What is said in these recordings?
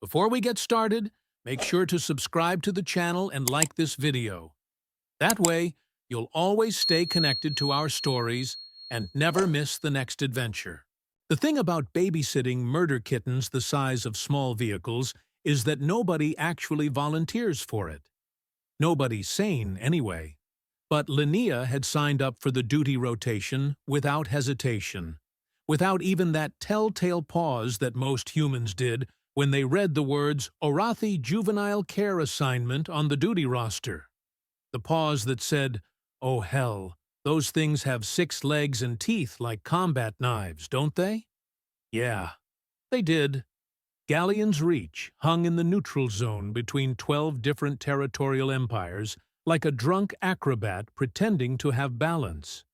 Before we get started, make sure to subscribe to the channel and like this video. That way, you'll always stay connected to our stories and never miss the next adventure. The thing about babysitting murder kittens the size of small vehicles is that nobody actually volunteers for it. Nobody sane, anyway. But Linnea had signed up for the duty rotation without hesitation, without even that telltale pause that most humans did when they read the words Orathi Juvenile Care Assignment on the duty roster. The pause that said, "Oh hell, those things have 6 legs and teeth like combat knives, don't they?" Yeah, they did. Galleon's Reach hung in the neutral zone between 12 different territorial empires, like a drunk acrobat pretending to have balance.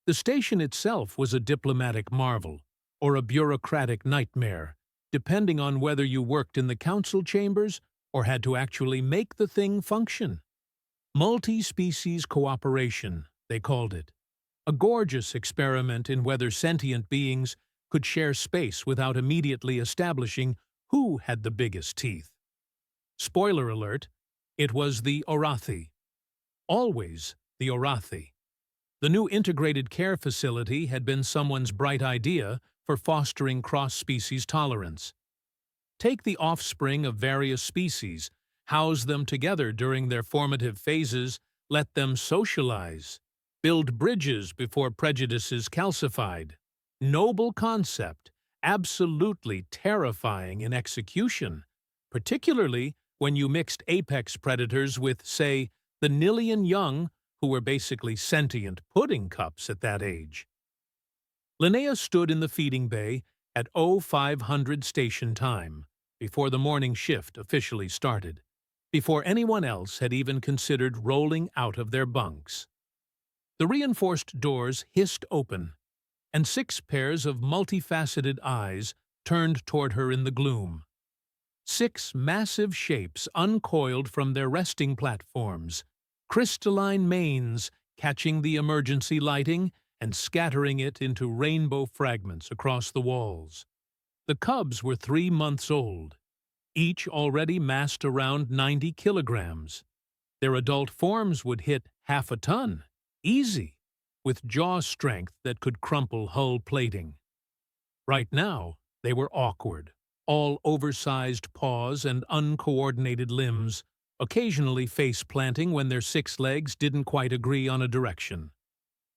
The station itself was a diplomatic marvel, or a bureaucratic nightmare, depending on whether you worked in the council chambers or had to actually make the thing function. Multi-species cooperation, they called it. A gorgeous experiment in whether sentient beings could share space without immediately establishing who had the biggest teeth. Spoiler alert, it was the Orathi. Always the Orathi. The new integrated care facility had been someone's bright idea for fostering cross-species tolerance. Take the offspring of various species, house them together during their formative phases, let them socialize, build bridges before prejudices calcified. Noble concept, absolutely terrifying in execution, particularly when you mixed apex predators with, say, the Nillian young, who were basically sentient pudding cups at that age. Linnea stood in the feeding bay at 0500 station time, before the morning shift officially started, before anyone else had even considered rolling out of their bunks. The reinforced doors hissed open, and 6 pairs of multifaceted eyes turned toward her in the gloom. 6 massive shapes uncoiled from their resting platforms, crystalline manes catching the emergency lighting and scattering it into rainbow fragments across the walls. The cubs were 3 months old, each already massed around 90 kilograms. Their adult forms would hit half a ton, easy, with jaw strength that could crumple hull plating. Right now, they were awkward, all oversized paws and uncoordinated limbs, occasionally face-planting when their 6 legs didn't quite agree on a direction.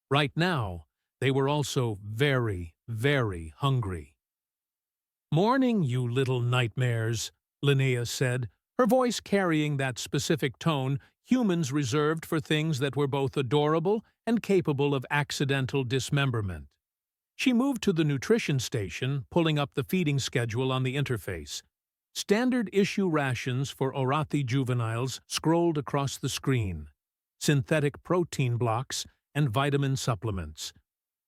Right now, they were also very, very hungry. "Morning, you little nightmares," Linnea said, her voice carrying that specific tone humans reserved for things that were both adorable and capable of accidental dismemberment. She moved to the nutrition station, pulling up the feeding schedule on the interface. Standard issue rations for Orathi juveniles scrolled across the screen. Synthetic protein blocks and vitamin supplements.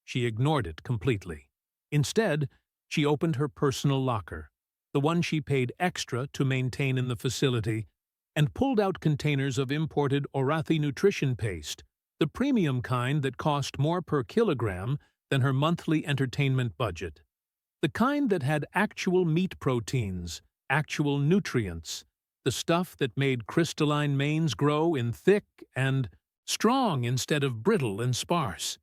She ignored it completely. Instead, she opened her personal locker, the one she paid extra to maintain in the facility, and pulled out containers of imported Orathi nutrition paste, the premium kind that cost more per kilogram than her monthly entertainment budget. The kind that had actual meat proteins, actual nutrients, the stuff that made crystalline manes grow in thick and strong instead of brittle and sparse.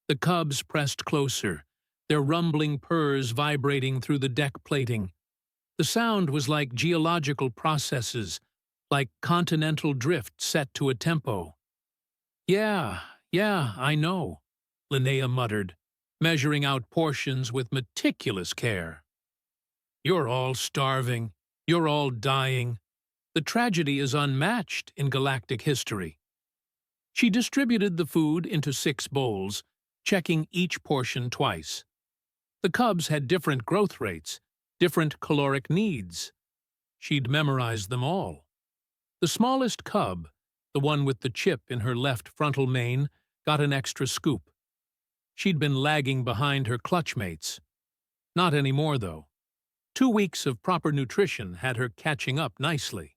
The cubs pressed closer, their rumbling purrs vibrating through the deck plating. The sound was like geological processes, like continental drift set to a tempo. Yeah, I know," Linnea muttered, measuring out portions with meticulous care. "You're all starving. You're all dying. The tragedy is unmatched in galactic history." She distributed the food into 6 bowls, checking each portion twice. The cubs had different growth rates, different caloric needs. She'd memorized them all. The smallest cub, the one with the chip in her left frontal main, got an extra scoop. She'd been lagging behind her clutchmates. Not anymore, though. 2 weeks of proper nutrition had her catching up nicely.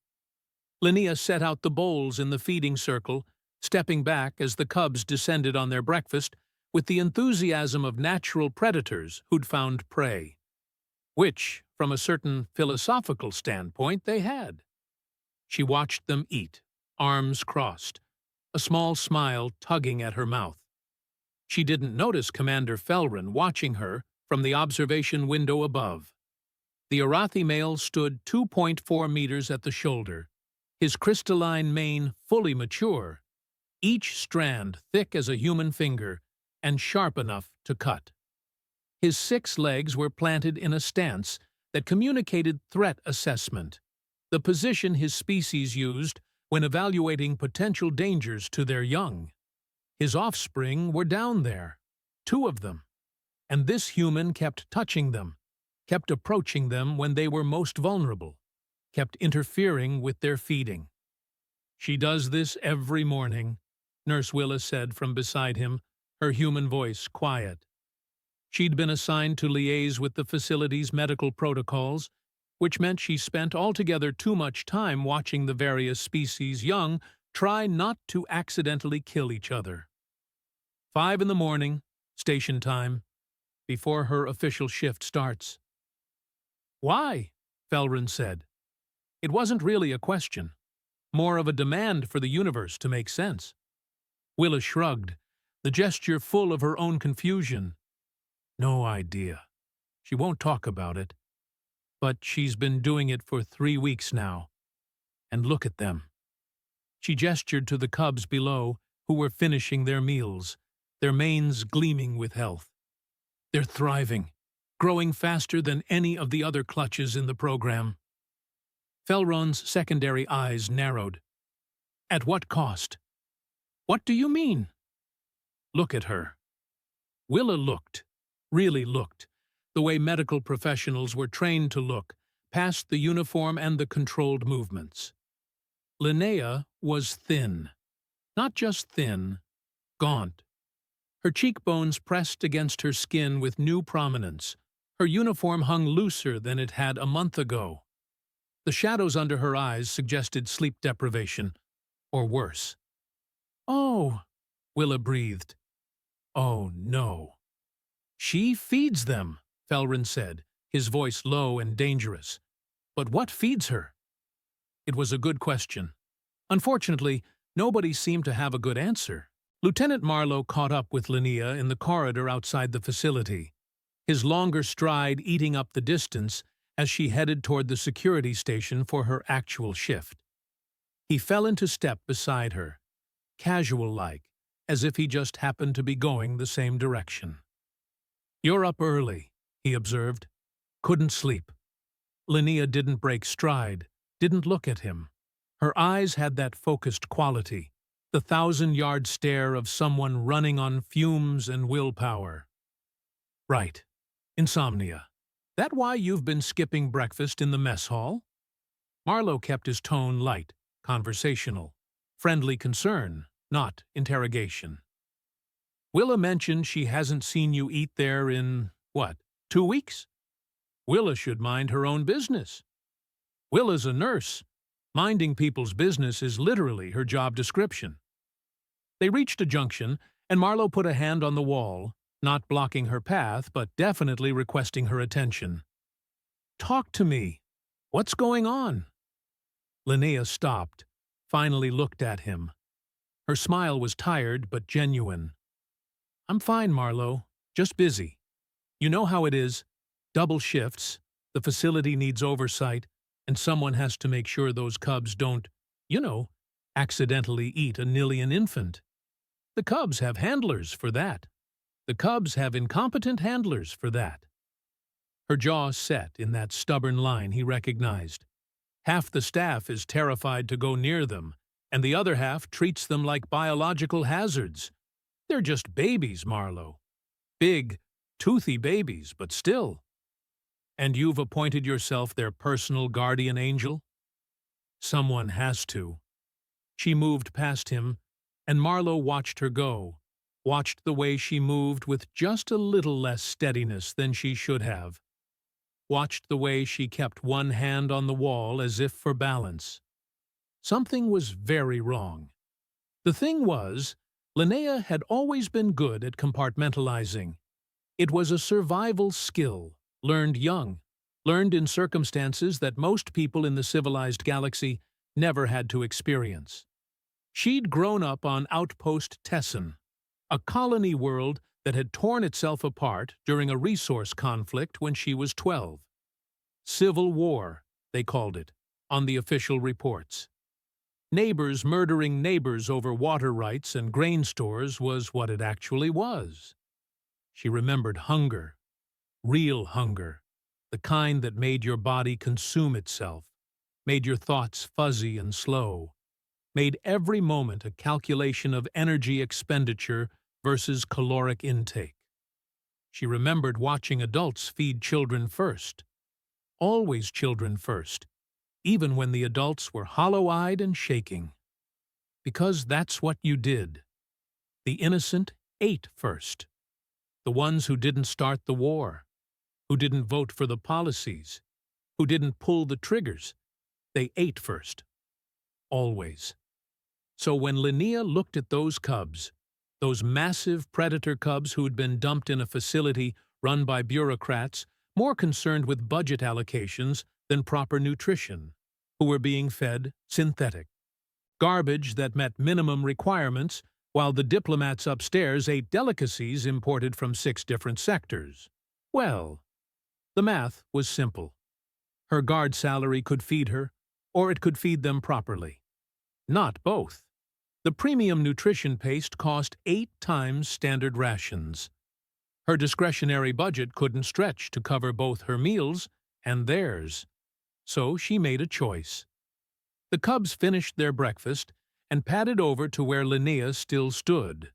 Linnea set out the bowls in the feeding circle, stepping back as the cubs descended on their breakfast with the enthusiasm of natural predators who'd found prey. Which, From a certain philosophical standpoint, they had. She watched them eat, arms crossed, a small smile tugging at her mouth. She didn't notice Commander Felrin watching her from the observation window above. The Arathi male stood 2.4 meters at the shoulder, his crystalline mane fully mature, each strand thick as a human finger and sharp enough to cut. His 6 legs were planted in a stance that communicated threat assessment, the position his species used when evaluating potential dangers to their young. His offspring were down there, 2 of them, and this human kept touching them, kept approaching them when they were most vulnerable, kept interfering with their feeding. "She does this every morning," Nurse Willa said from beside him, her human voice quiet. She'd been assigned to liaise with the facility's medical protocols, which meant she spent altogether too much time watching the various species' young try not to accidentally kill each other. 5 in the morning, station time, before her official shift starts. "Why?" Felrin said. It wasn't really a question, more of a demand for the universe to make sense. Willa shrugged, the gesture full of her own confusion. "No idea. She won't talk about it. But she's been doing it for 3 weeks now. And look at them." She gestured to the cubs below, who were finishing their meals, their manes gleaming with health. "They're thriving, growing faster than any of the other clutches in the program." Felron's secondary eyes narrowed. "At what cost?" "What do you mean?" "Look at her." Willa looked, really looked, the way medical professionals were trained to look, past the uniform and the controlled movements. Linnea was thin. Not just thin, gaunt. Her cheekbones pressed against her skin with new prominence. Her uniform hung looser than it had a month ago. The shadows under her eyes suggested sleep deprivation, or worse. "Oh," Willa breathed. "Oh, no." "She feeds them," Felrin said, his voice low and dangerous. "But what feeds her?" It was a good question. Unfortunately, nobody seemed to have a good answer. Lieutenant Marlowe caught up with Linnea in the corridor outside the facility, his longer stride eating up the distance as she headed toward the security station for her actual shift. He fell into step beside her, casual-like, as if he just happened to be going the same direction. "You're up early," he observed. "Couldn't sleep." Linnea didn't break stride, didn't look at him. Her eyes had that focused quality, the 1,000-yard stare of someone running on fumes and willpower. "Right. Insomnia. That why you've been skipping breakfast in the mess hall?" Marlowe kept his tone light, conversational, friendly concern, not interrogation. "Willa mentioned she hasn't seen you eat there in, 2 weeks? Willa should mind her own business. Willa's a nurse. Minding people's business is literally her job description." They reached a junction, and Marlowe put a hand on the wall, not blocking her path, but definitely requesting her attention. "Talk to me. What's going on?" Linnea stopped, finally looked at him. Her smile was tired but genuine. "I'm fine, Marlowe. Just busy. You know how it is. Double shifts, the facility needs oversight, and someone has to make sure those cubs don't, accidentally eat a Nillian infant. The cubs have handlers for that. The cubs have incompetent handlers for that." Her jaw set in that stubborn line he recognized. Half the staff is terrified to go near them, and the other half treats them like biological hazards. They're just babies, Marlowe. Big, toothy babies, but still. "And you've appointed yourself their personal guardian angel?" "Someone has to." She moved past him, and Marlowe watched her go, watched the way she moved with just a little less steadiness than she should have, watched the way she kept one hand on the wall as if for balance. Something was very wrong. The thing was, Linnea had always been good at compartmentalizing. It was a survival skill, learned young, learned in circumstances that most people in the civilized galaxy never had to experience. She'd grown up on Outpost Tessin, a colony world that had torn itself apart during a resource conflict when she was 12. Civil War, they called it, on the official reports. Neighbors murdering neighbors over water rights and grain stores was what it actually was. She remembered hunger, real hunger, the kind that made your body consume itself, made your thoughts fuzzy and slow, made every moment a calculation of energy expenditure versus caloric intake. She remembered watching adults feed children first, always children first, even when the adults were hollow-eyed and shaking. Because that's what you did. The innocent ate first. The ones who didn't start the war, who didn't vote for the policies, who didn't pull the triggers, they ate first. Always. So when Linnea looked at those cubs, those massive predator cubs who had been dumped in a facility run by bureaucrats more concerned with budget allocations than proper nutrition, who were being fed synthetic garbage that met minimum requirements, while the diplomats upstairs ate delicacies imported from 6 different sectors. Well, the math was simple. Her guard salary could feed her, or it could feed them properly. Not both. The premium nutrition paste cost 8 times standard rations. Her discretionary budget couldn't stretch to cover both her meals and theirs. So she made a choice. The cubs finished their breakfast and padded over to where Linnea still stood,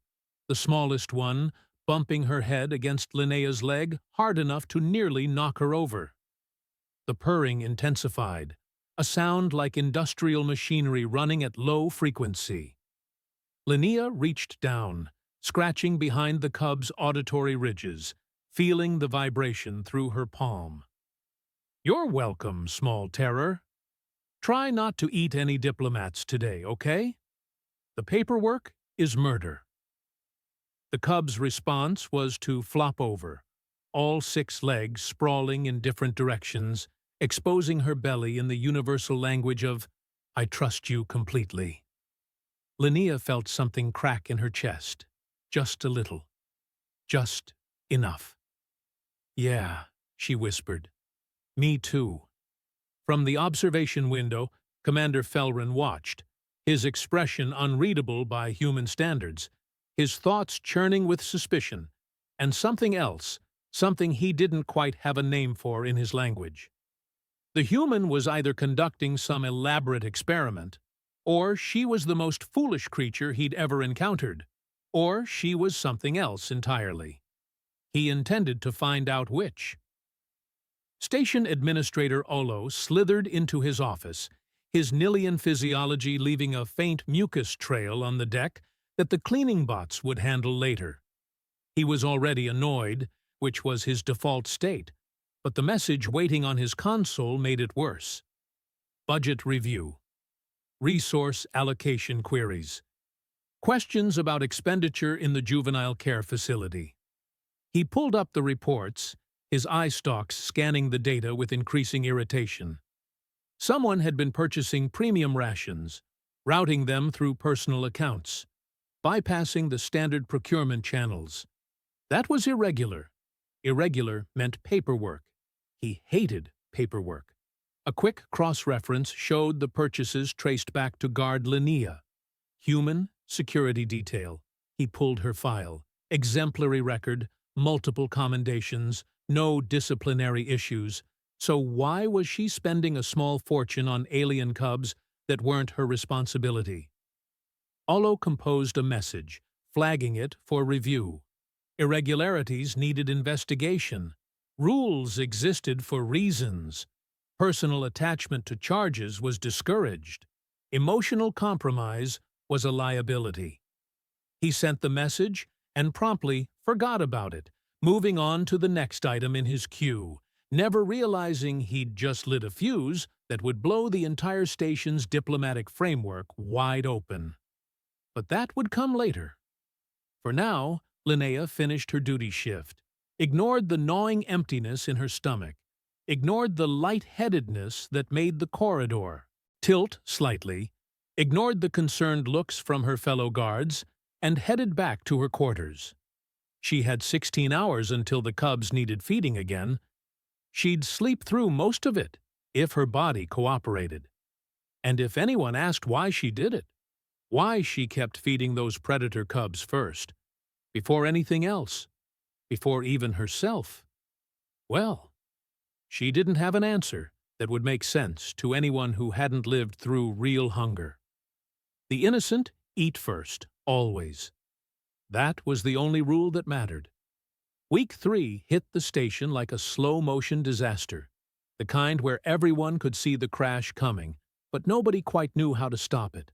the smallest one bumping her head against Linnea's leg hard enough to nearly knock her over. The purring intensified, a sound like industrial machinery running at low frequency. Linnea reached down, scratching behind the cub's auditory ridges, feeling the vibration through her palm. "You're welcome, small terror. Try not to eat any diplomats today, okay? The paperwork is murder." The cub's response was to flop over, all 6 legs sprawling in different directions, exposing her belly in the universal language of, "I trust you completely." Linnea felt something crack in her chest, just a little, just enough. "Yeah," she whispered. "Me too." From the observation window, Commander Felrin watched, his expression unreadable by human standards, his thoughts churning with suspicion, and something else, something he didn't quite have a name for in his language. The human was either conducting some elaborate experiment, or she was the most foolish creature he'd ever encountered, or she was something else entirely. He intended to find out which. Station Administrator Olo slithered into his office, his Nillian physiology leaving a faint mucus trail on the deck that the cleaning bots would handle later. He was already annoyed, which was his default state, but the message waiting on his console made it worse. Budget review. Resource allocation queries. Questions about expenditure in the juvenile care facility. He pulled up the reports, his eye stalks scanning the data with increasing irritation. Someone had been purchasing premium rations, routing them through personal accounts, bypassing the standard procurement channels. That was irregular. Irregular meant paperwork. He hated paperwork. A quick cross-reference showed the purchases traced back to guard Linnea. Human, security detail. He pulled her file. Exemplary record, multiple commendations, no disciplinary issues. So why was she spending a small fortune on alien cubs that weren't her responsibility? Olo composed a message, flagging it for review. Irregularities needed investigation. Rules existed for reasons. Personal attachment to charges was discouraged. Emotional compromise was a liability. He sent the message and promptly forgot about it, moving on to the next item in his queue, never realizing he'd just lit a fuse that would blow the entire station's diplomatic framework wide open. But that would come later. For now, Linnea finished her duty shift, ignored the gnawing emptiness in her stomach, ignored the lightheadedness that made the corridor tilt slightly, ignored the concerned looks from her fellow guards, and headed back to her quarters. She had 16 hours until the cubs needed feeding again. She'd sleep through most of it, if her body cooperated. And if anyone asked why she did it, why she kept feeding those predator cubs first, before anything else, before even herself, well, she didn't have an answer that would make sense to anyone who hadn't lived through real hunger. The innocent eat first, always. That was the only rule that mattered. Week 3 hit the station like a slow-motion disaster, the kind where everyone could see the crash coming, but nobody quite knew how to stop it.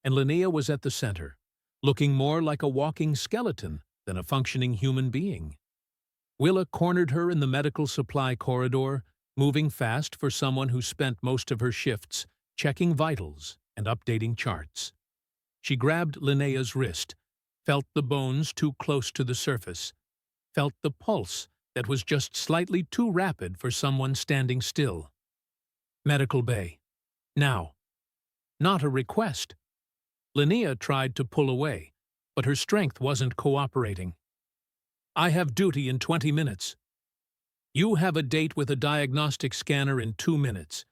And Linnea was at the center, looking more like a walking skeleton than a functioning human being. Willa cornered her in the medical supply corridor, moving fast for someone who spent most of her shifts checking vitals and updating charts. She grabbed Linnea's wrist, felt the bones too close to the surface, felt the pulse that was just slightly too rapid for someone standing still. Medical bay. Now. Not a request. Linnea tried to pull away, but her strength wasn't cooperating. I have duty in 20 minutes. You have a date with a diagnostic scanner in 2 minutes,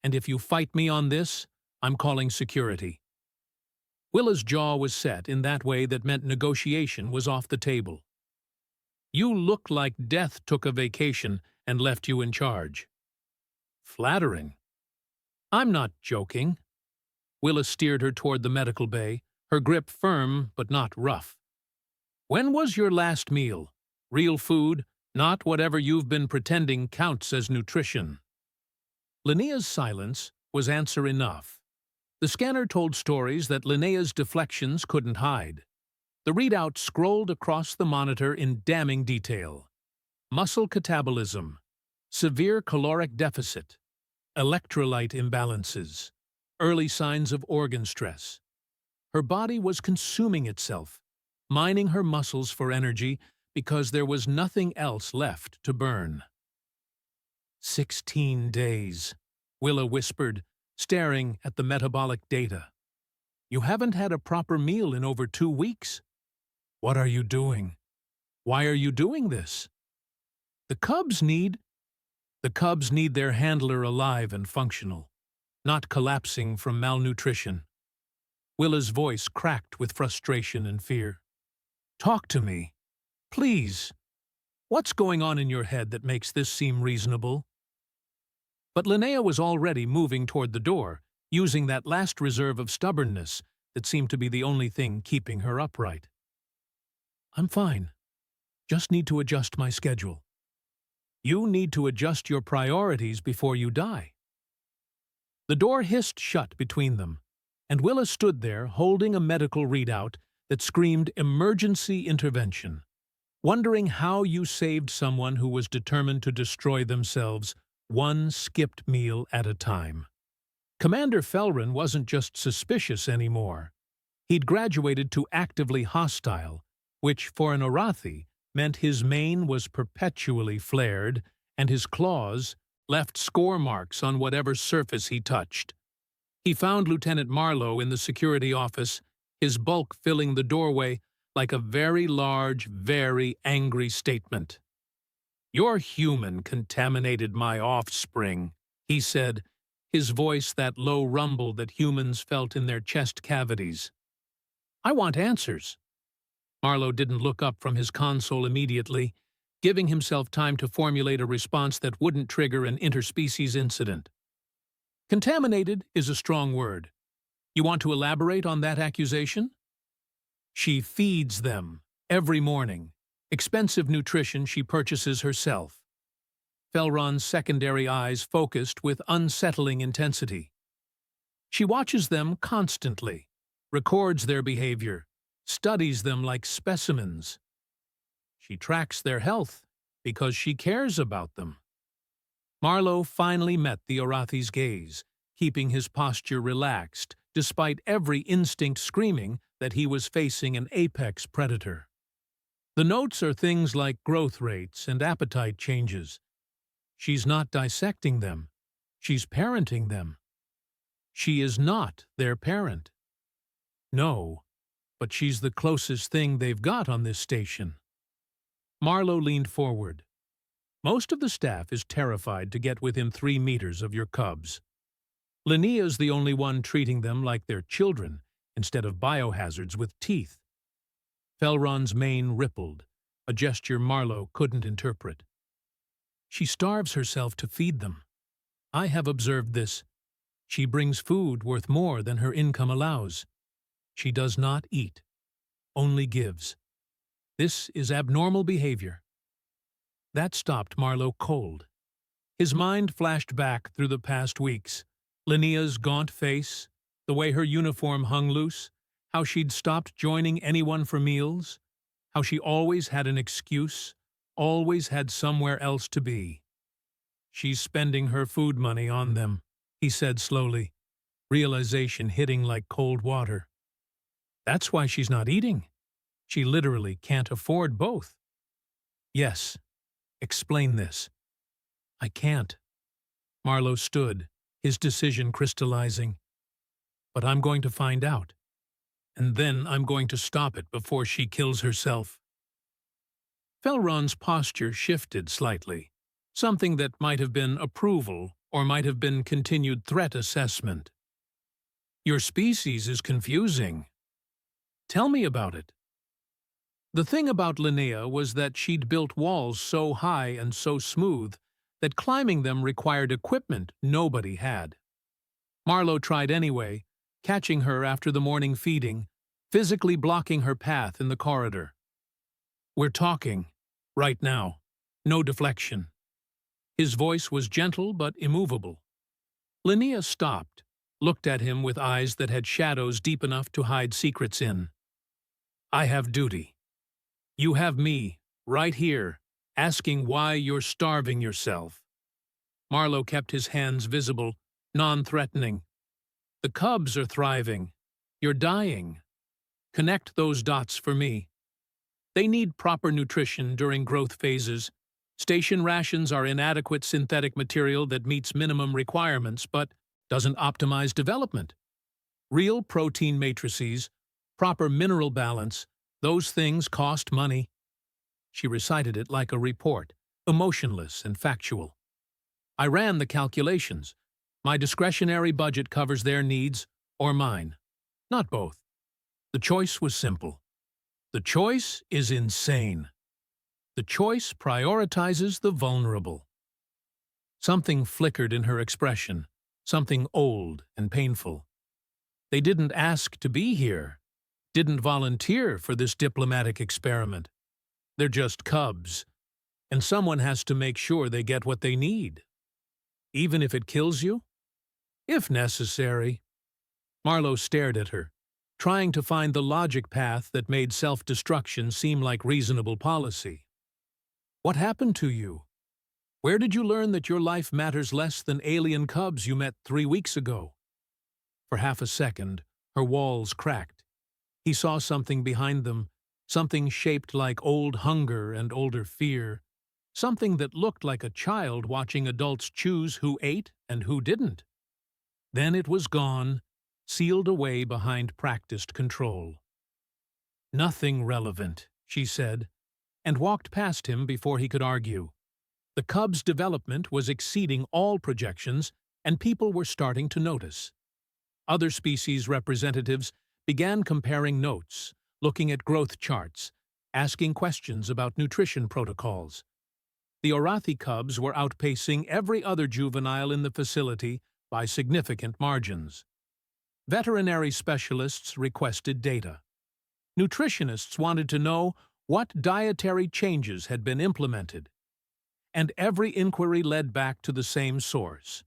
and if you fight me on this, I'm calling security. Willa's jaw was set in that way that meant negotiation was off the table. You look like death took a vacation and left you in charge. Flattering. I'm not joking. Willa steered her toward the medical bay, her grip firm but not rough. When was your last meal? Real food, not whatever you've been pretending counts as nutrition. Linnea's silence was answer enough. The scanner told stories that Linnea's deflections couldn't hide. The readout scrolled across the monitor in damning detail. Muscle catabolism, severe caloric deficit, electrolyte imbalances, early signs of organ stress. Her body was consuming itself, mining her muscles for energy because there was nothing else left to burn. 16 days, Willa whispered, staring at the metabolic data. You haven't had a proper meal in over 2 weeks. What are you doing? Why are you doing this? The cubs need their handler alive and functional, not collapsing from malnutrition. Willa's voice cracked with frustration and fear. Talk to me, please. What's going on in your head that makes this seem reasonable? But Linnea was already moving toward the door, using that last reserve of stubbornness that seemed to be the only thing keeping her upright. I'm fine. Just need to adjust my schedule. You need to adjust your priorities before you die. The door hissed shut between them, and Willa stood there holding a medical readout that screamed emergency intervention, wondering how you saved someone who was determined to destroy themselves one skipped meal at a time. Commander Felrin wasn't just suspicious anymore. He'd graduated to actively hostile, which for an Arathi meant his mane was perpetually flared and his claws left score marks on whatever surface he touched. He found Lieutenant Marlowe in the security office, his bulk filling the doorway like a very large, very angry statement. Your human contaminated my offspring, he said, his voice that low rumble that humans felt in their chest cavities. I want answers. Marlowe didn't look up from his console immediately, giving himself time to formulate a response that wouldn't trigger an interspecies incident. Contaminated is a strong word. You want to elaborate on that accusation? She feeds them every morning. Expensive nutrition she purchases herself. Felron's secondary eyes focused with unsettling intensity. She watches them constantly, records their behavior, studies them like specimens. She tracks their health because she cares about them. Marlowe finally met the Arathi's gaze, keeping his posture relaxed, despite every instinct screaming that he was facing an apex predator. The notes are things like growth rates and appetite changes. She's not dissecting them. She's parenting them. She is not their parent. No, but she's the closest thing they've got on this station. Marlowe leaned forward. Most of the staff is terrified to get within 3 meters of your cubs. Linnea's the only one treating them like they're children instead of biohazards with teeth. Felron's mane rippled, a gesture Marlowe couldn't interpret. She starves herself to feed them. I have observed this. She brings food worth more than her income allows. She does not eat, only gives. This is abnormal behavior. That stopped Marlowe cold. His mind flashed back through the past weeks. Linnea's gaunt face, the way her uniform hung loose, how she'd stopped joining anyone for meals, how she always had an excuse, always had somewhere else to be. She's spending her food money on them, he said slowly, realization hitting like cold water. That's why she's not eating. She literally can't afford both. Yes, explain this. I can't. Marlowe stood, his decision crystallizing. But I'm going to find out. And then I'm going to stop it before she kills herself. Felron's posture shifted slightly, something that might have been approval or might have been continued threat assessment. Your species is confusing. Tell me about it. The thing about Linnea was that she'd built walls so high and so smooth that climbing them required equipment nobody had. Marlowe tried anyway, catching her after the morning feeding, physically blocking her path in the corridor. We're talking, right now. No deflection. His voice was gentle but immovable. Linnea stopped, looked at him with eyes that had shadows deep enough to hide secrets in. I have duty. You have me, right here, asking why you're starving yourself. Marlowe kept his hands visible, non-threatening. The cubs are thriving. You're dying. Connect those dots for me. They need proper nutrition during growth phases. Station rations are inadequate synthetic material that meets minimum requirements but doesn't optimize development. Real protein matrices, proper mineral balance, those things cost money. She recited it like a report, emotionless and factual. I ran the calculations. My discretionary budget covers their needs or mine. Not both. The choice was simple. The choice is insane. The choice prioritizes the vulnerable. Something flickered in her expression, something old and painful. They didn't ask to be here, didn't volunteer for this diplomatic experiment. They're just cubs, and someone has to make sure they get what they need. Even if it kills you? If necessary. Marlowe stared at her, trying to find the logic path that made self-destruction seem like reasonable policy. What happened to you? Where did you learn that your life matters less than alien cubs you met 3 weeks ago? For half a second, her walls cracked. He saw something behind them, something shaped like old hunger and older fear, something that looked like a child watching adults choose who ate and who didn't. Then it was gone, sealed away behind practiced control. Nothing relevant, she said, and walked past him before he could argue. The cub's development was exceeding all projections, and people were starting to notice. Other species representatives began comparing notes, looking at growth charts, asking questions about nutrition protocols. The Orathi cubs were outpacing every other juvenile in the facility by significant margins. Veterinary specialists requested data. Nutritionists wanted to know what dietary changes had been implemented. And every inquiry led back to the same source.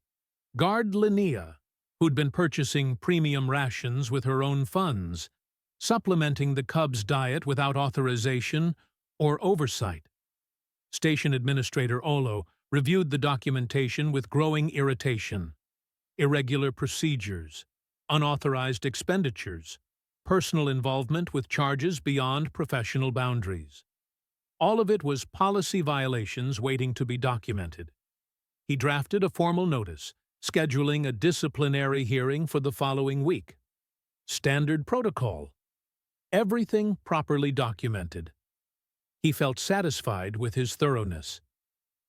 Guard Linnea, who'd been purchasing premium rations with her own funds, supplementing the cubs' diet without authorization or oversight. Station Administrator Olo reviewed the documentation with growing irritation. Irregular procedures, unauthorized expenditures, personal involvement with charges beyond professional boundaries. All of it was policy violations waiting to be documented. he drafted a formal notice, scheduling a disciplinary hearing for the following week. Standard protocol. Everything properly documented. He felt satisfied with his thoroughness.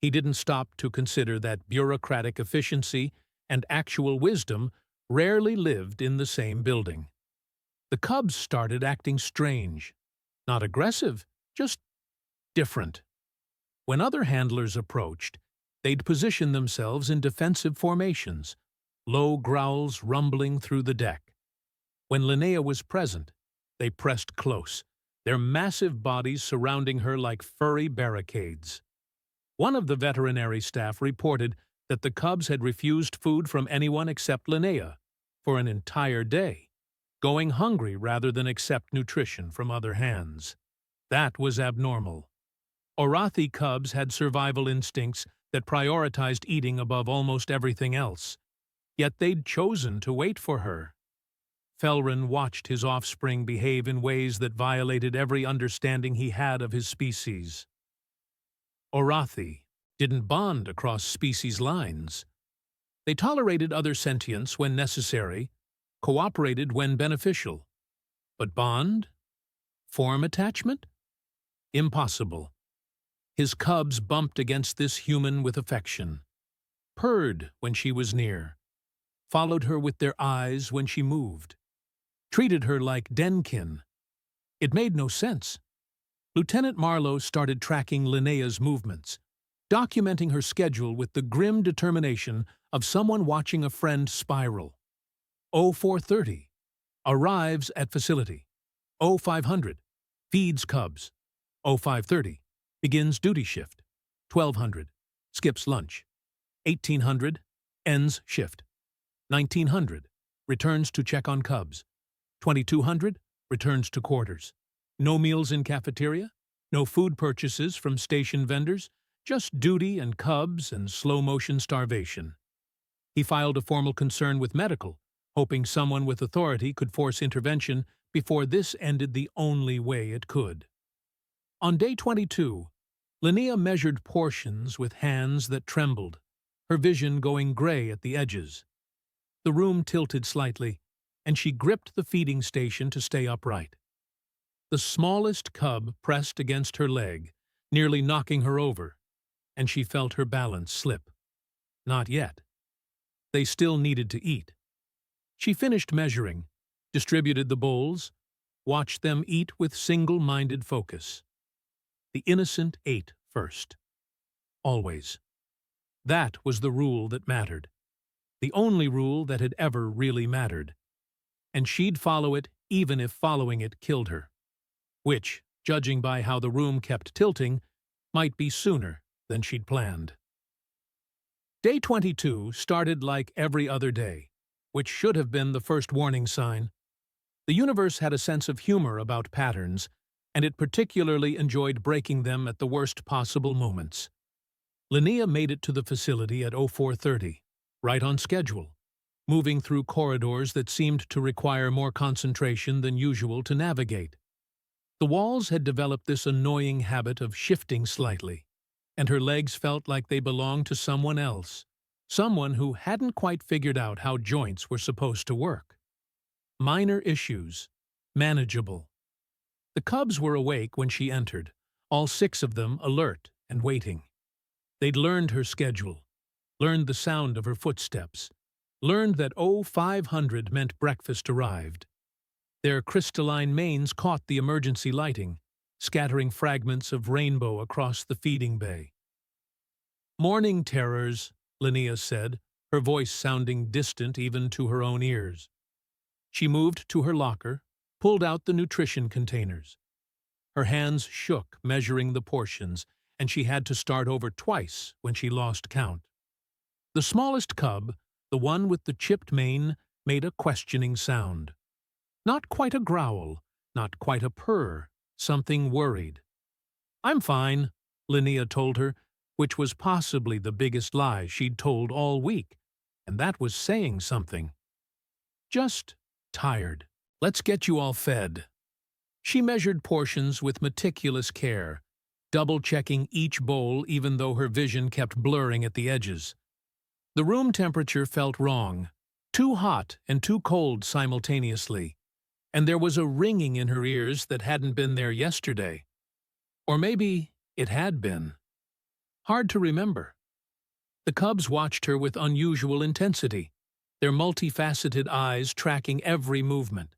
He didn't stop to consider that bureaucratic efficiency and actual wisdom rarely lived in the same building. The cubs started acting strange. Not aggressive, just different. When other handlers approached, they'd position themselves in defensive formations, low growls rumbling through the deck. When Linnea was present, they pressed close, their massive bodies surrounding her like furry barricades. One of the veterinary staff reported that the cubs had refused food from anyone except Linnea for an entire day, going hungry rather than accept nutrition from other hands. That was abnormal. Orathi cubs had survival instincts that prioritized eating above almost everything else, yet they'd chosen to wait for her. Felrin watched his offspring behave in ways that violated every understanding he had of his species. Orathi didn't bond across species lines. They tolerated other sentience when necessary, cooperated when beneficial. But bond? Form attachment? Impossible. His cubs bumped against this human with affection, purred when she was near, followed her with their eyes when she moved, treated her like denkin. It made no sense. Lieutenant Marlowe started tracking Linnea's movements, documenting her schedule with the grim determination of someone watching a friend spiral. 0430. Arrives at facility. 0500. Feeds cubs. 0530. Begins duty shift. 1200. Skips lunch. 1800. Ends shift. 1900. Returns to check on cubs. 2200. Returns to quarters. No meals in cafeteria. No food purchases from station vendors. Just duty and cubs and slow-motion starvation. He filed a formal concern with medical, hoping someone with authority could force intervention before this ended the only way it could. On day 22, Linnea measured portions with hands that trembled, her vision going gray at the edges. The room tilted slightly, and she gripped the feeding station to stay upright. The smallest cub pressed against her leg, nearly knocking her over, and she felt her balance slip. Not yet. They still needed to eat. She finished measuring, distributed the bowls, watched them eat with single-minded focus. The innocent ate first. Always. That was the rule that mattered. The only rule that had ever really mattered. And she'd follow it even if following it killed her. Which, judging by how the room kept tilting, might be sooner than she'd planned. Day 22 started like every other day, which should have been the first warning sign. The universe had a sense of humor about patterns, and it particularly enjoyed breaking them at the worst possible moments. Linnea made it to the facility at 0430, right on schedule, moving through corridors that seemed to require more concentration than usual to navigate. The walls had developed this annoying habit of shifting slightly, and her legs felt like they belonged to someone else, someone who hadn't quite figured out how joints were supposed to work. Minor issues, manageable. The cubs were awake when she entered, all 6 of them alert and waiting. They'd learned her schedule, learned the sound of her footsteps, learned that 0500 meant breakfast arrived. Their crystalline manes caught the emergency lighting, scattering fragments of rainbow across the feeding bay. "Morning terrors," Linnea said, her voice sounding distant even to her own ears. She moved to her locker, pulled out the nutrition containers. Her hands shook, measuring the portions, and she had to start over twice when she lost count. The smallest cub, the one with the chipped mane, made a questioning sound. Not quite a growl, not quite a purr, something worried. "I'm fine," Linnea told her, which was possibly the biggest lie she'd told all week, and that was saying something. "Just tired. Let's get you all fed." She measured portions with meticulous care, double-checking each bowl even though her vision kept blurring at the edges. The room temperature felt wrong, too hot and too cold simultaneously, and there was a ringing in her ears that hadn't been there yesterday. Or maybe it had been. Hard to remember. The cubs watched her with unusual intensity, their multifaceted eyes tracking every movement.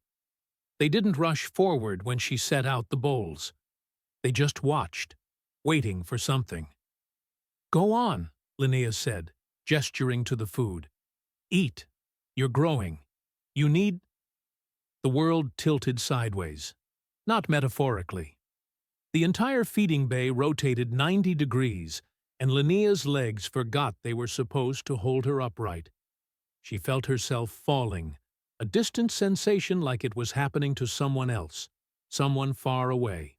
They didn't rush forward when she set out the bowls. They just watched, waiting for something. "Go on," Linnea said, gesturing to the food. "Eat. You're growing. You need—" The world tilted sideways. Not metaphorically. The entire feeding bay rotated 90 degrees, and Linnea's legs forgot they were supposed to hold her upright. She felt herself falling, a distant sensation like it was happening to someone else, someone far away.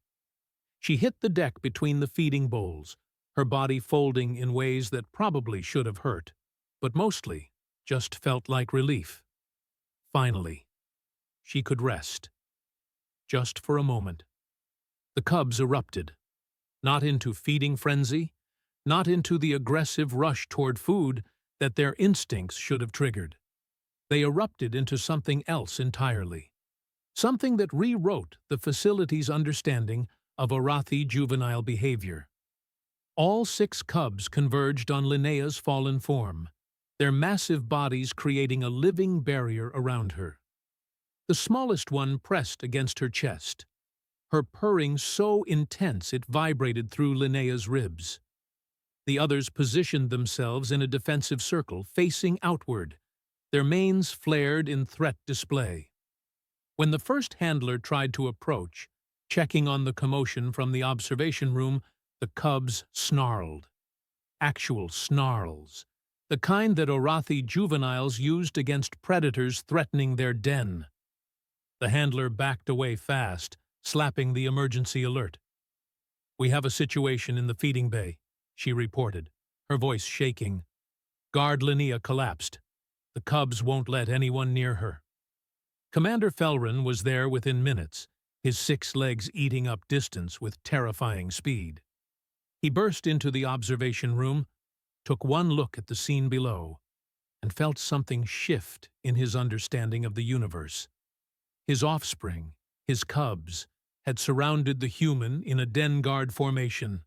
She hit the deck between the feeding bowls, her body folding in ways that probably should have hurt, but mostly just felt like relief. Finally, she could rest. Just for a moment. The cubs erupted, not into feeding frenzy, not into the aggressive rush toward food that their instincts should have triggered. They erupted into something else entirely. Something that rewrote the facility's understanding of Arathi juvenile behavior. All 6 cubs converged on Linnea's fallen form, their massive bodies creating a living barrier around her. The smallest one pressed against her chest, her purring so intense it vibrated through Linnea's ribs. The others positioned themselves in a defensive circle, facing outward, their manes flared in threat display. When the first handler tried to approach, checking on the commotion from the observation room, the cubs snarled. Actual snarls, the kind that Arathi juveniles used against predators threatening their den. The handler backed away fast, slapping the emergency alert. "We have a situation in the feeding bay," she reported, her voice shaking. Guard Linnea collapsed. The cubs won't let anyone near her. Commander Felrin was there within minutes, his 6 legs eating up distance with terrifying speed. He burst into the observation room, took one look at the scene below, and felt something shift in his understanding of the universe. His offspring, his cubs, had surrounded the human in a den guard formation,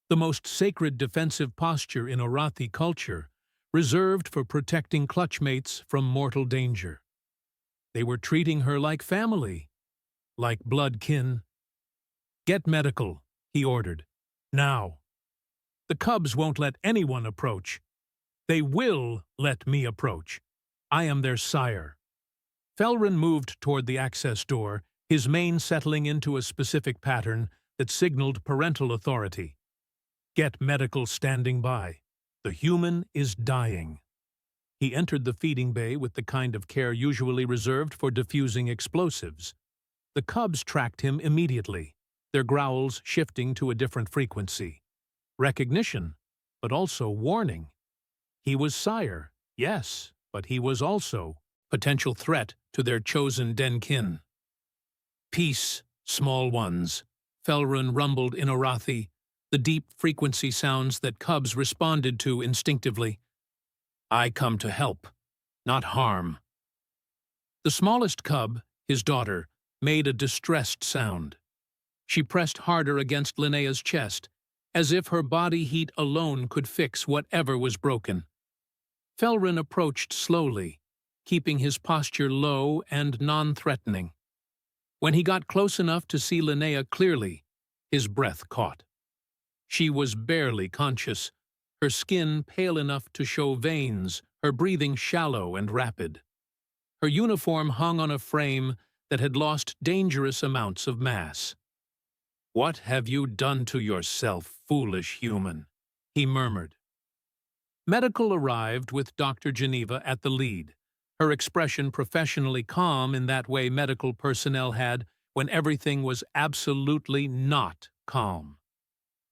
the most sacred defensive posture in Arathi culture, reserved for protecting clutchmates from mortal danger. They were treating her like family, like blood kin. "Get medical," he ordered. "Now." "The cubs won't let anyone approach." "They will let me approach. I am their sire." Felrin moved toward the access door, his mane settling into a specific pattern that signaled parental authority. "Get medical standing by. The human is dying." He entered the feeding bay with the kind of care usually reserved for defusing explosives. The cubs tracked him immediately, their growls shifting to a different frequency. Recognition, but also warning. He was sire, yes, but he was also potential threat to their chosen denkin. "Peace, small ones," Felrin rumbled in Arathi, the deep frequency sounds that cubs responded to instinctively. "I come to help, not harm." The smallest cub, his daughter, made a distressed sound. She pressed harder against Linnea's chest, as if her body heat alone could fix whatever was broken. Felrin approached slowly, keeping his posture low and non-threatening. When he got close enough to see Linnea clearly, his breath caught. She was barely conscious, her skin pale enough to show veins, her breathing shallow and rapid. Her uniform hung on a frame that had lost dangerous amounts of mass. "What have you done to yourself, foolish human?" he murmured. Medical arrived with Dr. Geneva at the lead, her expression professionally calm in that way medical personnel had when everything was absolutely not calm.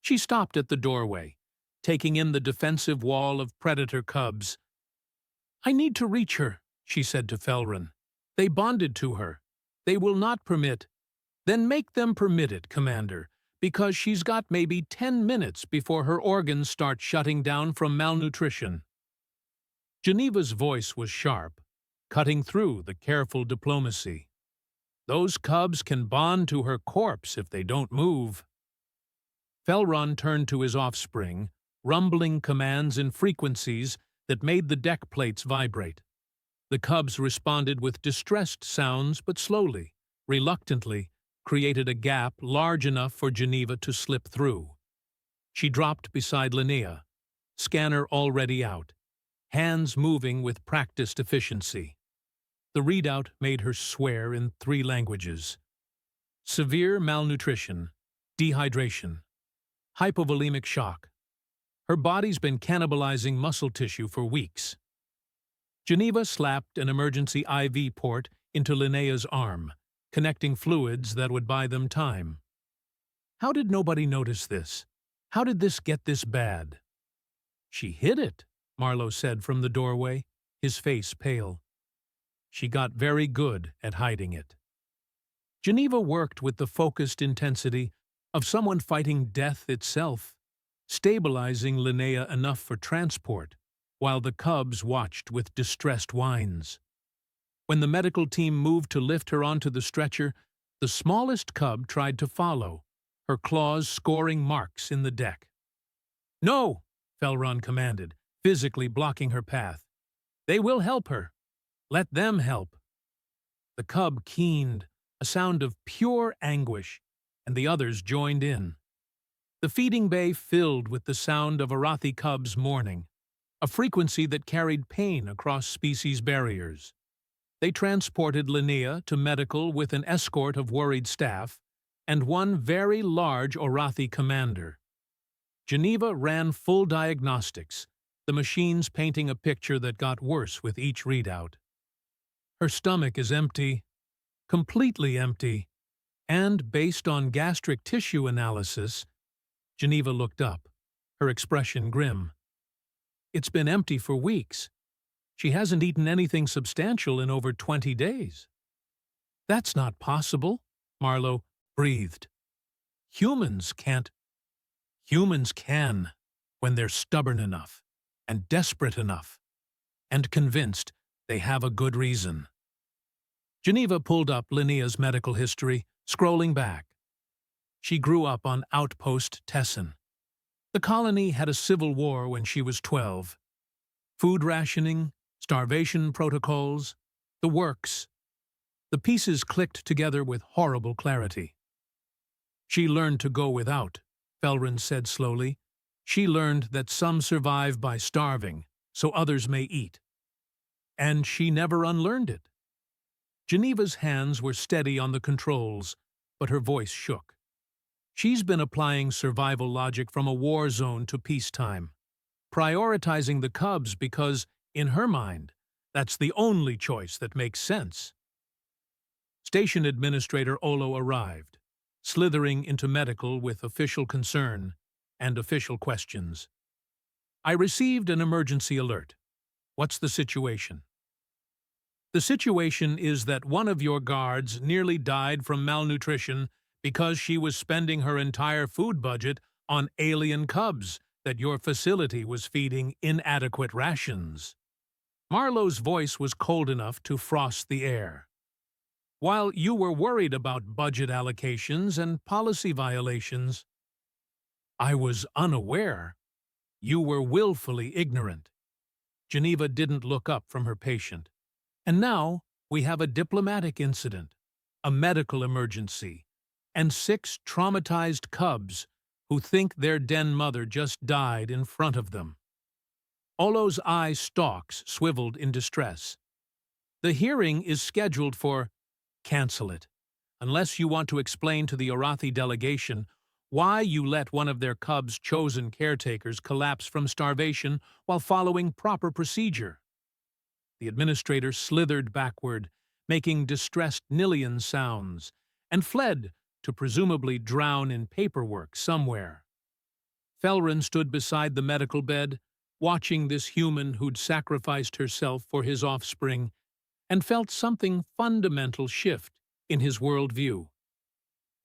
She stopped at the doorway, taking in the defensive wall of predator cubs. "I need to reach her," she said to Felrin. "They bonded to her. They will not permit—" "Then make them permit it, Commander, because she's got maybe 10 minutes before her organs start shutting down from malnutrition." Geneva's voice was sharp, cutting through the careful diplomacy. Those cubs can bond to her corpse if they don't move. Felron turned to his offspring, rumbling commands in frequencies that made the deck plates vibrate. The cubs responded with distressed sounds, but slowly, reluctantly, created a gap large enough for Geneva to slip through. She dropped beside Linnea, scanner already out, hands moving with practiced efficiency. The readout made her swear in 3 languages. Severe malnutrition, dehydration, hypovolemic shock. Her body's been cannibalizing muscle tissue for weeks. Geneva slapped an emergency IV port into Linnea's arm, connecting fluids that would buy them time. How did nobody notice this? How did this get this bad? She hid it, Marlowe said from the doorway, his face pale. She got very good at hiding it. Geneva worked with the focused intensity of someone fighting death itself, stabilizing Linnea enough for transport, while the cubs watched with distressed whines. When the medical team moved to lift her onto the stretcher, the smallest cub tried to follow, her claws scoring marks in the deck. "No!" Felron commanded, physically blocking her path. "They will help her. Let them help." The cub keened, a sound of pure anguish, and the others joined in. The feeding bay filled with the sound of Arathi cubs mourning, a frequency that carried pain across species barriers. They transported Linnea to medical with an escort of worried staff and one very large Arathi commander. Geneva ran full diagnostics, the machines painting a picture that got worse with each readout. Her stomach is empty, completely empty, and based on gastric tissue analysis, Geneva looked up, her expression grim. It's been empty for weeks. She hasn't eaten anything substantial in over 20 days. That's not possible, Marlowe breathed. Humans can't. Humans can, when they're stubborn enough, and desperate enough, and convinced they have a good reason. Geneva pulled up Linnea's medical history, scrolling back. She grew up on Outpost Tessin. The colony had a civil war when she was 12. Food rationing, starvation protocols, the works. The pieces clicked together with horrible clarity. She learned to go without, Felron said slowly. She learned that some survive by starving, so others may eat. And she never unlearned it. Geneva's hands were steady on the controls, but her voice shook. She's been applying survival logic from a war zone to peacetime, prioritizing the cubs because, in her mind, that's the only choice that makes sense. Station Administrator Olo arrived, slithering into medical with official concern and official questions. "I received an emergency alert. What's the situation?" "The situation is that one of your guards nearly died from malnutrition because she was spending her entire food budget on alien cubs that your facility was feeding inadequate rations." Marlowe's voice was cold enough to frost the air. "While you were worried about budget allocations and policy violations, I was unaware. You were willfully ignorant." Geneva didn't look up from her patient. "And now we have a diplomatic incident, a medical emergency, and 6 traumatized cubs who think their den mother just died in front of them." Olo's eye stalks swiveled in distress. "The hearing is scheduled for—" "Cancel it, unless you want to explain to the Arathi delegation why you let one of their cubs' chosen caretakers collapse from starvation while following proper procedure." The administrator slithered backward, making distressed Nillian sounds, and fled to presumably drown in paperwork somewhere. Felron stood beside the medical bed, watching this human who'd sacrificed herself for his offspring, and felt something fundamental shift in his worldview.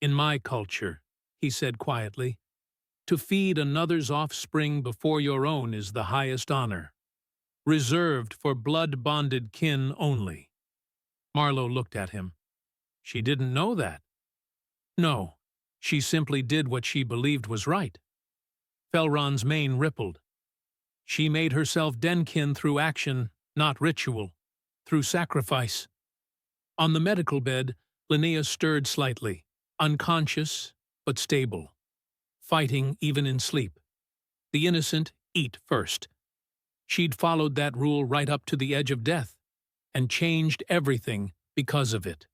"In my culture," he said quietly, "to feed another's offspring before your own is the highest honor." reserved for blood-bonded kin only. Marlowe looked at him. She didn't know that. No, she simply did what she believed was right. Felron's mane rippled. She made herself denkin through action, not ritual, through sacrifice. On the medical bed, Linnea stirred slightly, unconscious but stable, fighting even in sleep. The innocent eat first. She'd followed that rule right up to the edge of death, and changed everything because of it.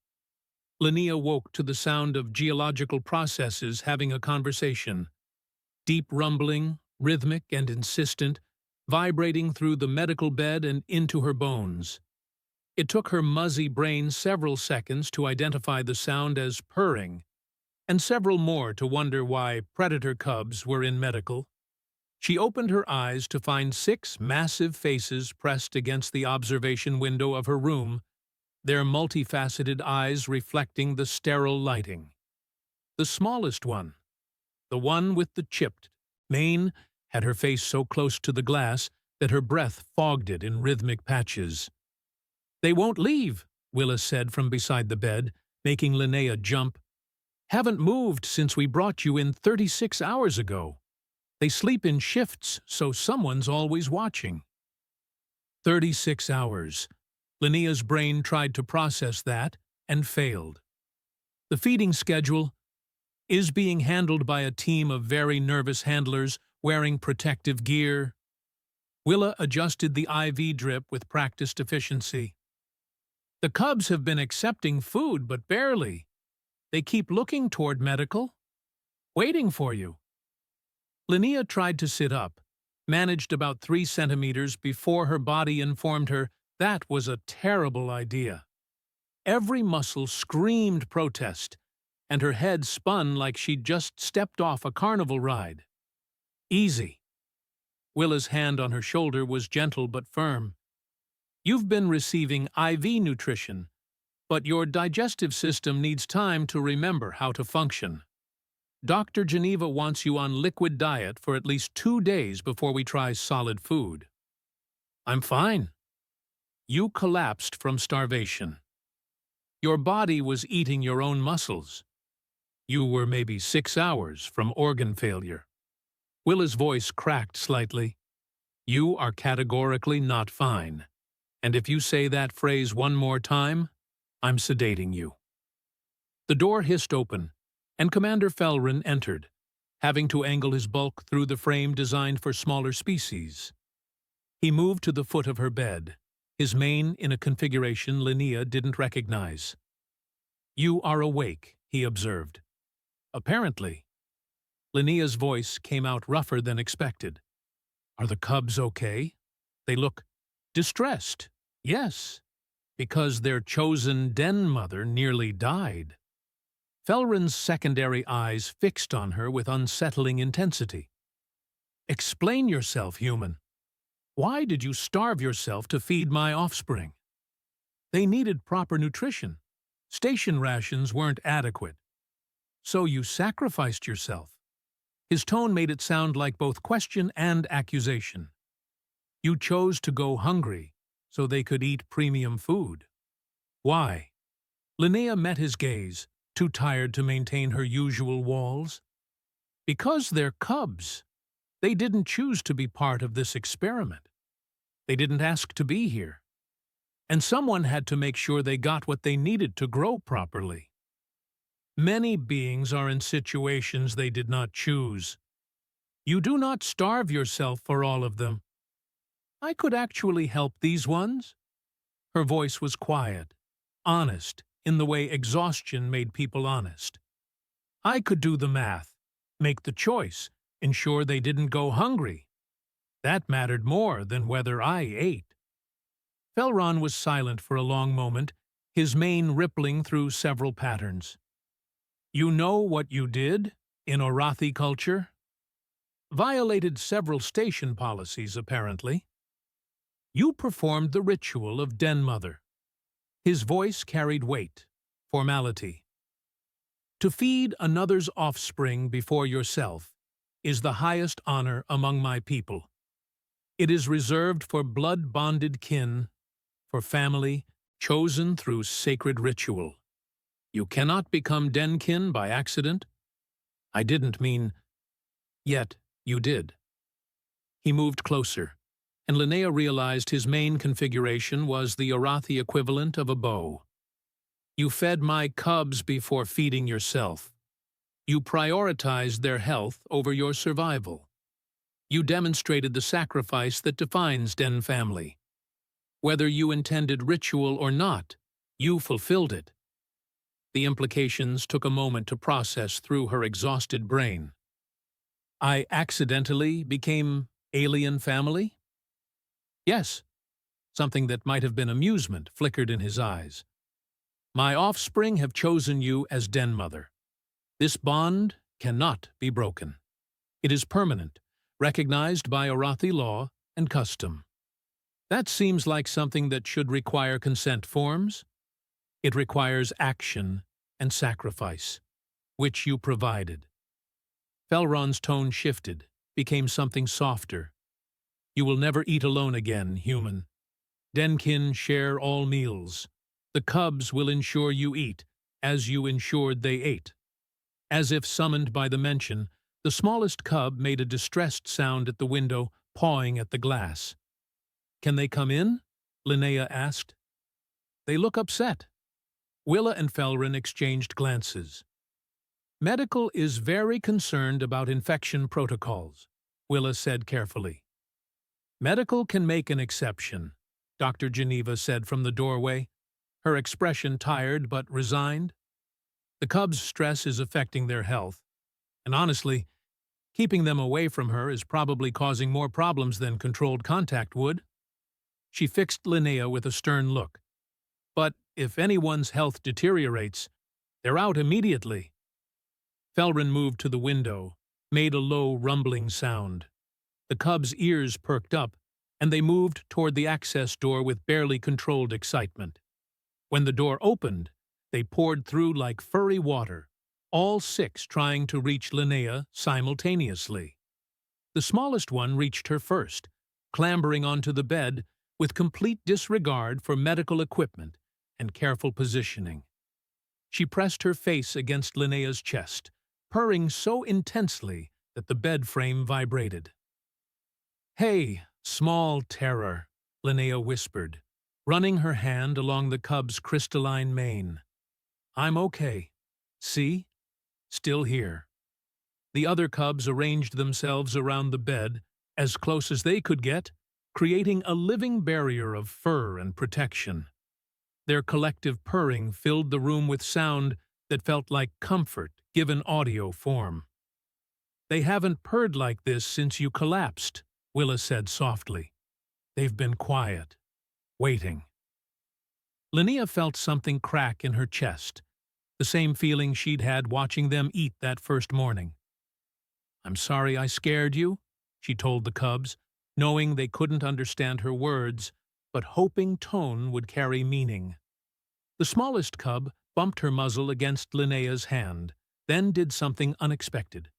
Linnea woke to the sound of geological processes having a conversation. Deep rumbling, rhythmic and insistent, vibrating through the medical bed and into her bones. It took her muzzy brain several seconds to identify the sound as purring, and several more to wonder why predator cubs were in medical. She opened her eyes to find 6 massive faces pressed against the observation window of her room, their multifaceted eyes reflecting the sterile lighting. The smallest one, the one with the chipped mane, had her face so close to the glass that her breath fogged it in rhythmic patches. "They won't leave," Willis said from beside the bed, making Linnea jump. "Haven't moved since we brought you in 36 hours ago. They sleep in shifts, so someone's always watching." 36 hours. Linnea's brain tried to process that and failed. The feeding schedule is being handled by a team of very nervous handlers wearing protective gear. Willa adjusted the IV drip with practiced efficiency. "The cubs have been accepting food, but barely. They keep looking toward medical, waiting for you." Linnea tried to sit up, managed about 3 centimeters before her body informed her that was a terrible idea. Every muscle screamed protest, and her head spun like she'd just stepped off a carnival ride. "Easy." Willa's hand on her shoulder was gentle but firm. "You've been receiving IV nutrition, but your digestive system needs time to remember how to function. Dr. Geneva wants you on liquid diet for at least 2 days before we try solid food." "I'm fine." "You collapsed from starvation. Your body was eating your own muscles. You were maybe 6 hours from organ failure." Willa's voice cracked slightly. "You are categorically not fine. And if you say that phrase one more time, I'm sedating you." The door hissed open, and Commander Felron entered, having to angle his bulk through the frame designed for smaller species. He moved to the foot of her bed, his mane in a configuration Linnea didn't recognize. "You are awake," he observed. "Apparently." Linnea's voice came out rougher than expected. "Are the cubs okay? They look distressed." "Yes, because their chosen den mother nearly died." Felron's secondary eyes fixed on her with unsettling intensity. "Explain yourself, human. Why did you starve yourself to feed my offspring? They needed proper nutrition. Station rations weren't adequate. So you sacrificed yourself." His tone made it sound like both question and accusation. "You chose to go hungry so they could eat premium food. Why?" Linnea met his gaze, too tired to maintain her usual walls. "Because they're cubs. They didn't choose to be part of this experiment. They didn't ask to be here. And someone had to make sure they got what they needed to grow properly. Many beings are in situations they did not choose. You do not starve yourself for all of them. I could actually help these ones." Her voice was quiet, honest, in the way exhaustion made people honest. "I could do the math, make the choice, ensure they didn't go hungry. That mattered more than whether I ate." Felron was silent for a long moment, his mane rippling through several patterns. "You know what you did in Orathi culture? Violated several station policies, apparently. You performed the ritual of Den Mother." His voice carried weight, formality. "To feed another's offspring before yourself is the highest honor among my people. It is reserved for blood-bonded kin, for family, chosen through sacred ritual. You cannot become Denkin by accident. I didn't mean, yet you did. He moved closer, and Linnea realized his main configuration was the Arathi equivalent of a bow. You fed my cubs before feeding yourself. You prioritized their health over your survival. You demonstrated the sacrifice that defines Den family. Whether you intended ritual or not, you fulfilled it. The implications took a moment to process through her exhausted brain. I accidentally became alien family? Yes, something that might have been amusement flickered in his eyes. My offspring have chosen you as Den mother. This bond cannot be broken. It is permanent, recognized by Arathi law and custom. That seems like something that should require consent forms. It requires action and sacrifice, which you provided. Felron's tone shifted, became something softer. You will never eat alone again, human. Denkin share all meals. The cubs will ensure you eat, as you ensured they ate. As if summoned by the mention, the smallest cub made a distressed sound at the window, pawing at the glass. Can they come in? Linnea asked. They look upset. Willa and Felron exchanged glances. Medical is very concerned about infection protocols, Willa said carefully. Medical can make an exception, Dr. Geneva said from the doorway, her expression tired but resigned. The cubs' stress is affecting their health, and honestly, keeping them away from her is probably causing more problems than controlled contact would. She fixed Linnea with a stern look. But if anyone's health deteriorates, they're out immediately. Felron moved to the window, made a low rumbling sound. The cubs' ears perked up, and they moved toward the access door with barely controlled excitement. When the door opened, they poured through like furry water, all 6 trying to reach Linnea simultaneously. The smallest one reached her first, clambering onto the bed with complete disregard for medical equipment and careful positioning. She pressed her face against Linnea's chest, purring so intensely that the bed frame vibrated. "Hey, small terror," Linnea whispered, running her hand along the cub's crystalline mane. "I'm okay. See? Still here." The other cubs arranged themselves around the bed, as close as they could get, creating a living barrier of fur and protection. Their collective purring filled the room with sound that felt like comfort given audio form. "They haven't purred like this since you collapsed," Willa said softly. "They've been quiet, waiting." Linnea felt something crack in her chest, the same feeling she'd had watching them eat that first morning. "I'm sorry I scared you," she told the cubs, knowing they couldn't understand her words, but hoping tone would carry meaning. The smallest cub bumped her muzzle against Linnea's hand, then did something unexpected.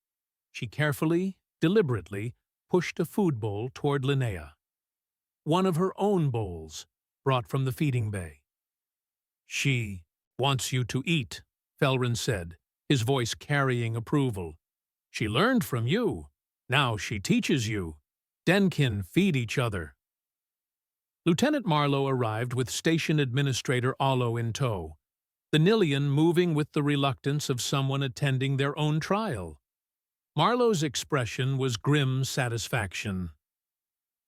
She carefully, deliberately, pushed a food bowl toward Linnea. One of her own bowls, brought from the feeding bay. "She wants you to eat," Felron said, his voice carrying approval. "She learned from you. Now she teaches you. Denkin feed each other." Lieutenant Marlowe arrived with Station Administrator Allo in tow, the Nilian moving with the reluctance of someone attending their own trial. Marlowe's expression was grim satisfaction.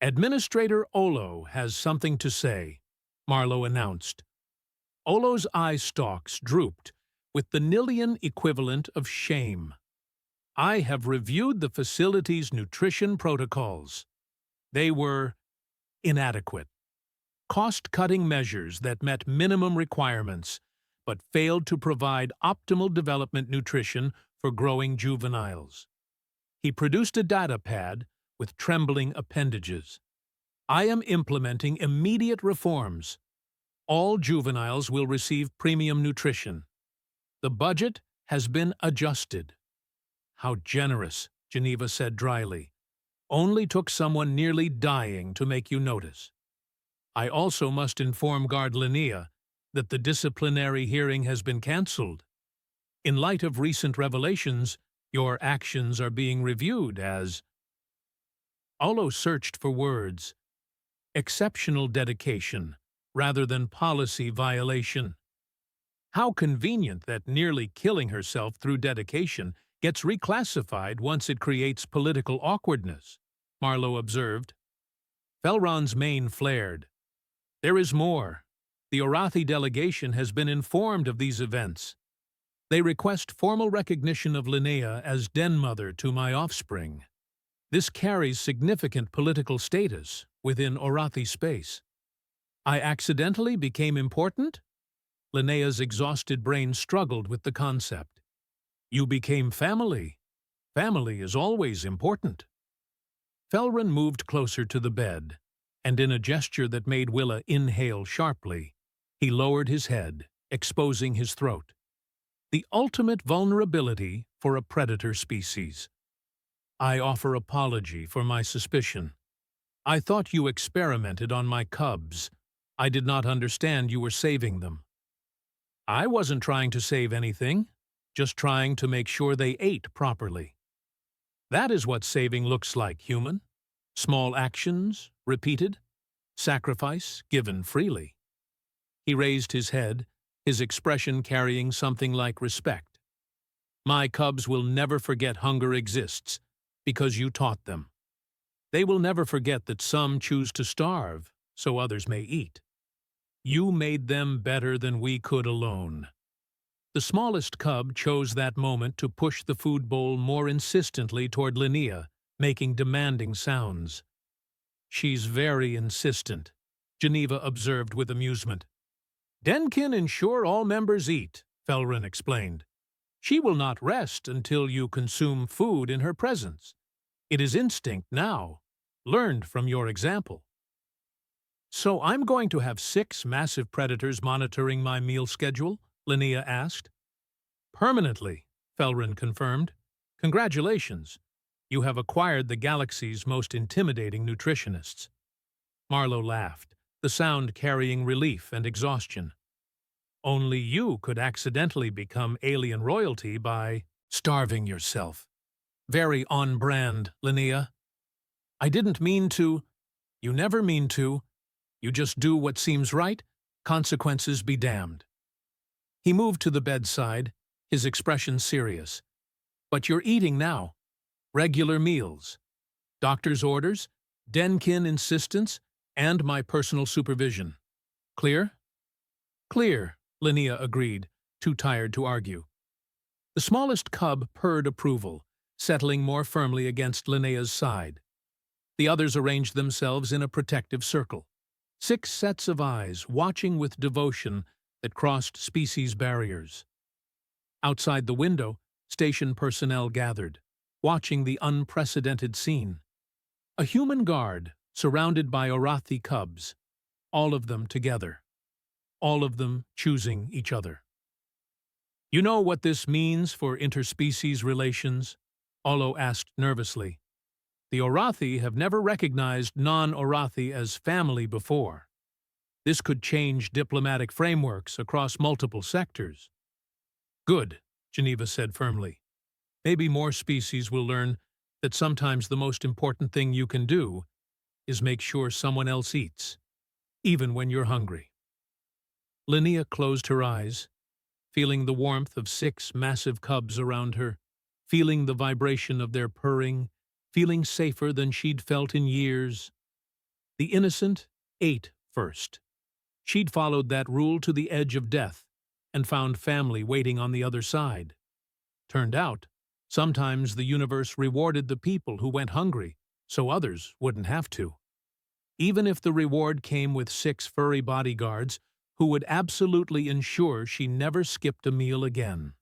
"Administrator Olo has something to say," Marlowe announced. Olo's eye stalks drooped with the Nilian equivalent of shame. "I have reviewed the facility's nutrition protocols. They were inadequate. Cost-cutting measures that met minimum requirements, but failed to provide optimal development nutrition for growing juveniles." He produced a data pad with trembling appendages. "I am implementing immediate reforms. All juveniles will receive premium nutrition. The budget has been adjusted." "How generous," Geneva said dryly. only took someone nearly dying to make you notice. I also must inform Guard Linnea that the disciplinary hearing has been cancelled. In light of recent revelations, your actions are being reviewed as— Olo searched for words. Exceptional dedication, rather than policy violation. How convenient that nearly killing herself through dedication gets reclassified once it creates political awkwardness, Marlowe observed. Felron's mane flared. There is more. The Orathi delegation has been informed of these events. They request formal recognition of Linnea as den mother to my offspring. This carries significant political status within Orathi space. I accidentally became important? Linnea's exhausted brain struggled with the concept. You became family. Family is always important. Felron moved closer to the bed, and in a gesture that made Willa inhale sharply, he lowered his head, exposing his throat. The ultimate vulnerability for a predator species. I offer apology for my suspicion. I thought you experimented on my cubs. I did not understand you were saving them. I wasn't trying to save anything, just trying to make sure they ate properly. That is what saving looks like, human. Small actions, repeated. Sacrifice, given freely. He raised his head, his expression carrying something like respect. My cubs will never forget hunger exists, because you taught them. They will never forget that some choose to starve, so others may eat. You made them better than we could alone. The smallest cub chose that moment to push the food bowl more insistently toward Linnea, making demanding sounds. She's very insistent, Geneva observed with amusement. Denkin ensure all members eat, Felron explained. She will not rest until you consume food in her presence. It is instinct now, learned from your example. So I'm going to have 6 massive predators monitoring my meal schedule? Linnea asked. Permanently, Felron confirmed. Congratulations. You have acquired the galaxy's most intimidating nutritionists. Marlowe laughed, the sound carrying relief and exhaustion. Only you could accidentally become alien royalty by starving yourself. Very on-brand, Linnea. I didn't mean to. You never mean to. You just do what seems right, consequences be damned. He moved to the bedside, his expression serious. But you're eating now. Regular meals. Doctor's orders, Denkin insistence, and my personal supervision. Clear? Clear, Linnea agreed, too tired to argue. The smallest cub purred approval, settling more firmly against Linnea's side. The others arranged themselves in a protective circle. 6 sets of eyes watching with devotion that crossed species barriers. Outside the window, station personnel gathered, watching the unprecedented scene. A human guard, surrounded by Orathi cubs, all of them together, all of them choosing each other. You know what this means for interspecies relations? Olo asked nervously. The Orathi have never recognized non-Orathi as family before. This could change diplomatic frameworks across multiple sectors. Good, Geneva said firmly. Maybe more species will learn that sometimes the most important thing you can do is make sure someone else eats, even when you're hungry. Linnea closed her eyes, feeling the warmth of 6 massive cubs around her, feeling the vibration of their purring, feeling safer than she'd felt in years. The innocent ate first. She'd followed that rule to the edge of death and found family waiting on the other side. Turned out, sometimes the universe rewarded the people who went hungry, so others wouldn't have to. Even if the reward came with 6 furry bodyguards who would absolutely ensure she never skipped a meal again.